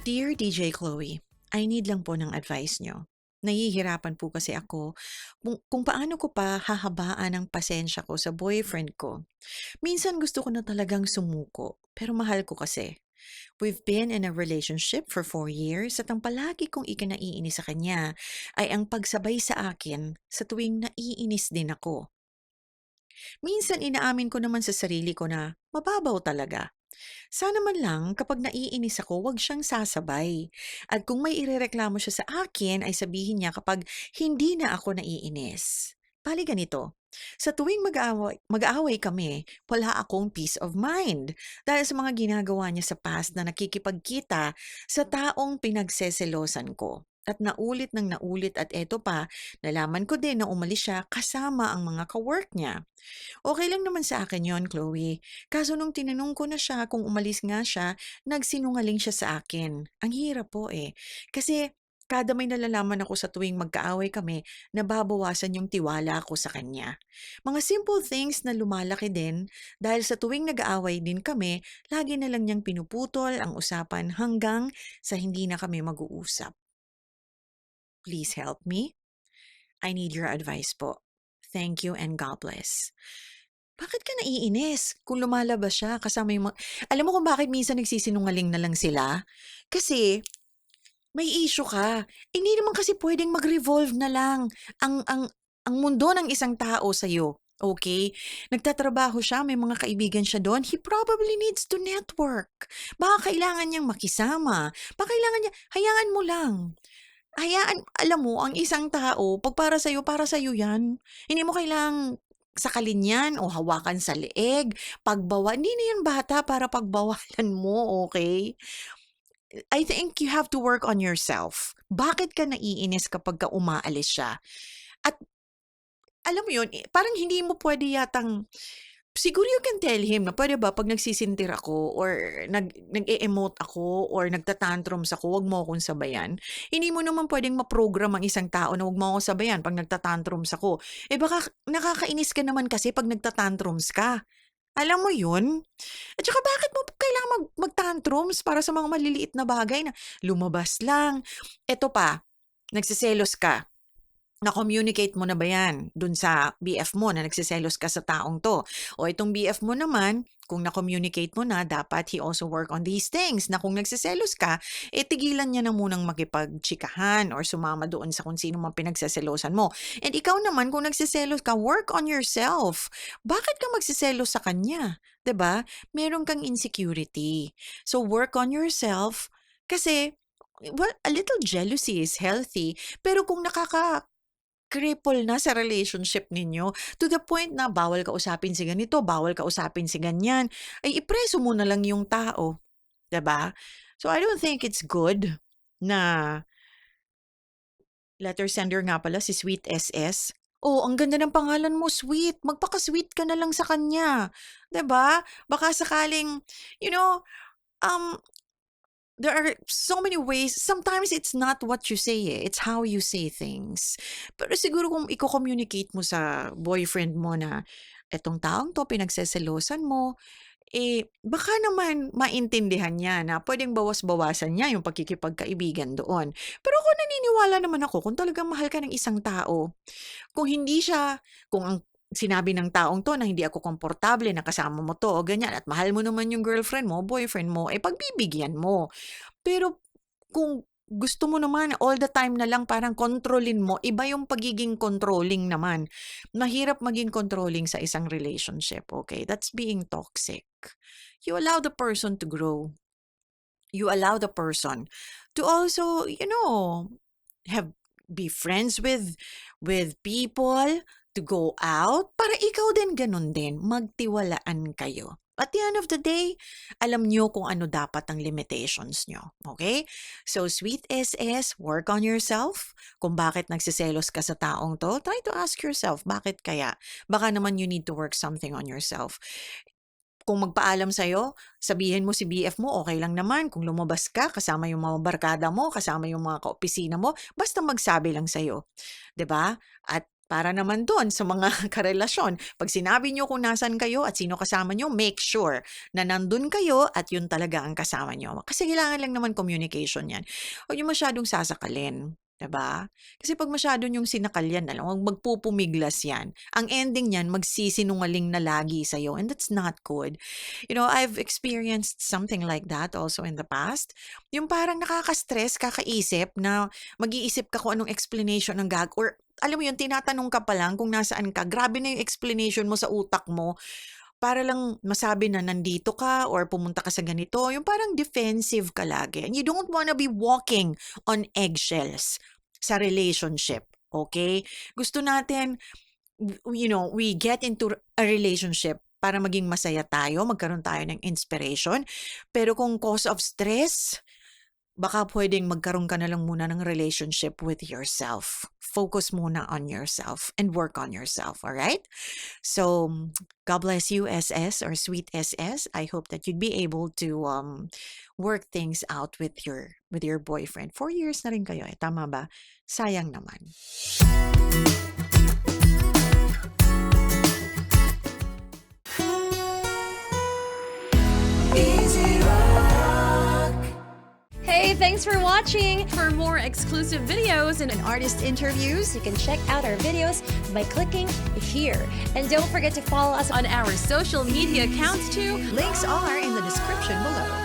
Dear DJ Chloe, I need lang po ng advice nyo. Nahihirapan po kasi ako kung paano ko pa hahabaan ang pasensya ko sa boyfriend ko. Minsan gusto ko na talagang sumuko, pero mahal ko kasi. We've been in a relationship for 4 years at ang palagi kong ikinaiinis sa kanya ay ang pagsabay sa akin sa tuwing naiinis din ako. Minsan inaamin ko naman sa sarili ko na mababaw talaga. Sana man lang kapag naiinis ako, wag siyang sasabay. At kung may irereklamo siya sa akin, ay sabihin niya kapag hindi na ako naiinis. Bali ganito, sa tuwing mag-aaway kami, wala akong peace of mind dahil sa mga ginagawa niya sa past na nakikipagkita sa taong pinagseselosan ko. At naulit ng naulit at eto pa, nalaman ko din na umalis siya kasama ang mga kawork niya. Okay lang naman sa akin yon, Chloe. Kaso nung tinanong ko na siya kung umalis nga siya, nagsinungaling siya sa akin. Ang hirap po eh. Kasi kada may nalalaman ako sa tuwing magkaaway kami, nababawasan yung tiwala ko sa kanya. Mga simple things na lumalaki din dahil sa tuwing nag-aaway din kami, lagi na lang niyang pinuputol ang usapan hanggang sa hindi na kami mag-uusap. Please help me. I need your advice po. Thank you and God bless. Bakit ka naiinis kung lumalabas siya kasama yung alam mo kung bakit minsan nagsisinungaling na lang sila? Kasi may issue ka. Hindi naman kasi puwedeng mag-revolve na lang ang mundo ng isang tao sa'yo, okay? Nagtatrabaho siya, may mga kaibigan siya do'n, he probably needs to network. Baka kailangan niyang makisama, baka kailangan niya hayaan mo lang. Alam mo ang isang tao 'pag para sa'yo 'yan. Hindi mo kailangang sakalin 'yan o hawakan sa leeg, hindi na 'yan bata para pagbawalan mo, okay? I think you have to work on yourself. Bakit ka naiinis kapagka umaalis siya? At alam mo 'yun, parang hindi mo puwede yatang siguro you can tell him na, "Puwede ba 'pag nagsisintir ako or nag-e-emote ako or nagta-tantrums ako, 'wag mo akong sabayan." Hindi mo naman puwedeng ma-program ang isang tao na 'wag mo akong sabayan 'pag nagta-tantrums ako. Eh, baka nakakainis ka naman kasi 'pag nagta-tantrums ka. Alam mo 'yun? At saka bakit mo kailangang mag-tantrums para sa mga maliliit na bagay na lumabas lang. Eto pa, nagseselos ka. Na-communicate mo na ba 'yan dun sa BF mo na nagseselos ka sa taong 'to? O itong BF mo naman, kung na-communicate mo na dapat he also work on these things na kung nagseselos ka, eh tigilan niya na munang makipagtsikahan or sumama doon sa kung sino mang pinagseselosan mo. And ikaw naman kung nagseselos ka, work on yourself. Bakit ka magseselos sa kanya, 'di ba? Meron kang insecurity. So work on yourself kasi well, a little jealousy is healthy, pero kung cripple na sa relationship ninyo to the point na bawal kausapin si ganito, bawal kausapin si ganyan, ay ipreso mo na lang yung tao, 'di ba? So I don't think it's good na letter sender nga pala si Sweet SS. Oh, ang ganda ng pangalan mo, Sweet. Magpaka-sweet ka na lang sa kanya, 'di ba? Baka sakaling, you know, um, there are so many ways. Sometimes it's not what you say, eh, it's how you say things. Pero siguro kung iko-communicate mo sa boyfriend mo na, "Etong taong 'to pinagseselosan mo," eh, baka naman maintindihan niya na puwedeng bawas-bawasan niya yung pagkikipagkaibigan doon. Pero ako naniniwala naman ako kung talagang mahal ka ng isang tao, kung hindi siya kung ang sinabi ng taong 'to na, "Hindi ako komportable na kasama mo 'to," o ganyan at mahal mo naman yung girlfriend mo, boyfriend mo, eh, pagbibigyan mo. Pero kung gusto mo naman all the time na lang parang kontrolin mo, iba yung pagiging controlling naman. Mahirap maging controlling sa isang relationship, okay? That's being toxic. You allow the person to grow. You allow the person to also, have be friends with people, to go out, para ikaw din ganun din, magtiwalaan kayo. At the end of the day, alam niyo kung ano dapat ang limitations niyo, okay? So, sweet SS, work on yourself. Kung bakit nagseselos ka sa taong 'to, try to ask yourself, bakit kaya? Baka naman you need to work something on yourself. Kung magpaalam sa'yo, sabihin mo si BF mo, okay lang naman kung lumabas ka kasama yung mga barkada mo, kasama yung mga kaopisina mo, basta magsabi lang sa'yo, 'di ba? At Para naman doon sa mga karelasyon, pag sinabi niyo kung nasan kayo at sino kasama niyo, make sure na nandun kayo at yun talaga ang kasama niyo. Kasi kailangan lang naman communication yan. Huwag niyo masyadong sasakalin. 'Di ba? Kasi pag masyado niyong sinakal yan na lang, huwag magpupumiglas yan. Ang ending niyan, magsisinungaling na lagi sa'yo and that's not good. I've experienced something like that also in the past. Yung parang nakaka-stress, kakaisip na mag-iisip ka kung anong explanation ng or alam mo yun, tinatanong ka pa lang kung nasaan ka. Grabe na yung explanation mo sa utak mo para lang masabi na nandito ka or pumunta ka sa ganito. Yung parang defensive ka lagi. And you don't wanna be walking on eggshells sa relationship. Okay? Gusto natin, we get into a relationship para maging masaya tayo, magkaroon tayo ng inspiration. Pero kung cause of stress, baka pwedeng magkaroon ka na lang muna ng relationship with yourself. Focus muna on yourself and work on yourself, all right? So, God bless you, SS or sweet SS. I hope that you'd be able to work things out with your boyfriend. 4 years na rin kayo, tama ba? Sayang naman. Hey, thanks for watching! For more exclusive videos and Artist interviews, You can check out our videos by clicking here. And don't forget to follow us on our social media accounts too. links are in the description below.